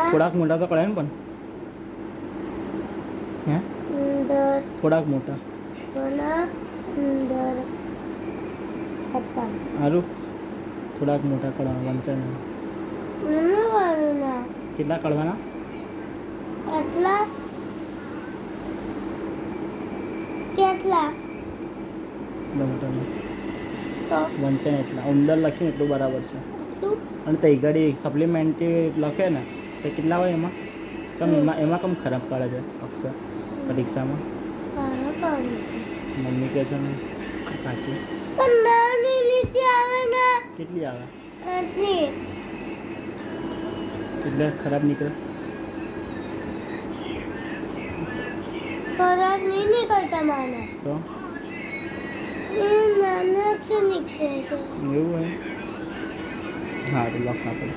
થોડાક મોટા તો કરાય ને પણ હે થોડાક મોટા સારું થોડાક મોટા કળવા વંચાય કેટલા કળવાના વંચાય એટલા ઉંદર લખ્યું એટલું બરાબર છે અને તે ઘડી સપ્લિમેન્ટરી લખે ને તો કેટલા હોય એમાં એમાં કેમ ખરાબ કાઢે છે અક્ષર પરીક્ષામાં મમ્મી કહે છે ને સાચી કેટલી આવે એટલે ખરાબ નીકળે તો એવું હોય હા તો લખ આપણે